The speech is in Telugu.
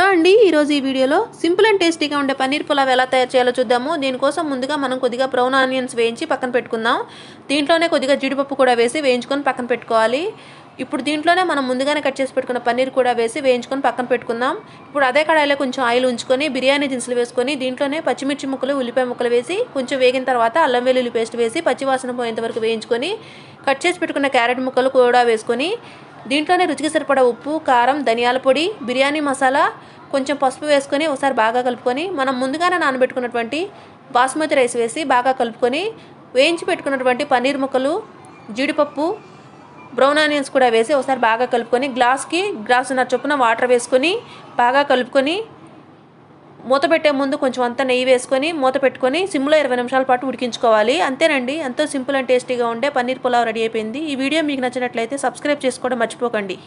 అండి ఈరోజు ఈ వీడియోలో సింపుల్ అండ్ టేస్టీగా ఉండే పన్నీర్ పులావ్ ఎలా తయారు చేయాలో చూద్దాము. దీనికోసం ముందుగా మనం కొద్దిగా బ్రౌన్ ఆనియన్స్ వేయించి పక్కన పెట్టుకుందాం. దీంట్లోనే కొద్దిగా జీడిపప్పు కూడా వేసి వేయించుకొని పక్కన పెట్టుకోవాలి. ఇప్పుడు దీంట్లోనే మనం ముందుగానే కట్ చేసి పెట్టుకున్న పన్నీర్ కూడా వేసి వేయించుకొని పక్కన పెట్టుకుందాం. ఇప్పుడు అదే కడాయిలో కొంచెం ఆయిల్ ఉంచుకొని బిర్యానీ దినుసులు వేసుకొని దీంట్లోనే పచ్చిమిర్చి ముక్కలు ఉల్లిపాయ ముక్కలు వేసి కొంచెం వేగిన తర్వాత అల్లం వెల్లుల్లి పేస్ట్ వేసి పచ్చివాసన పోయేంత వరకు వేయించుకొని కట్ చేసి పెట్టుకున్న క్యారెట్ ముక్కలు కూడా వేసుకొని దీంట్లోనే రుచికి సరిపడా ఉప్పు, కారం, ధనియాల పొడి, బిర్యానీ మసాలా, కొంచెం పసుపు వేసుకొని ఒకసారి బాగా కలుపుకొని మనం ముందుగానే నానబెట్టుకున్నటువంటి బాస్మతి రైస్ వేసి బాగా కలుపుకొని వేయించి పెట్టుకున్నటువంటి పన్నీర్ ముక్కలు, జీడిపప్పు, బ్రౌన్ ఆనియన్స్ కూడా వేసి ఒకసారి బాగా కలుపుకొని గ్లాసున్నర చొప్పున వాటర్ వేసుకొని బాగా కలుపుకొని మూత పెట్టే ముందు కొంచెం అంతా నెయ్యి వేసుకొని మూత పెట్టుకొని సిమ్లో 20 నిమిషాల పాటు ఉడికించుకోవాలి. అంతేనండి, ఎంతో సింపుల్ అండ్ టేస్టీగా ఉండే పన్నీర్ పులావ్ రెడీ అయిపోయింది. ఈ వీడియో మీకు నచ్చినట్లయితే సబ్స్క్రైబ్ చేసుకోవడం మర్చిపోకండి.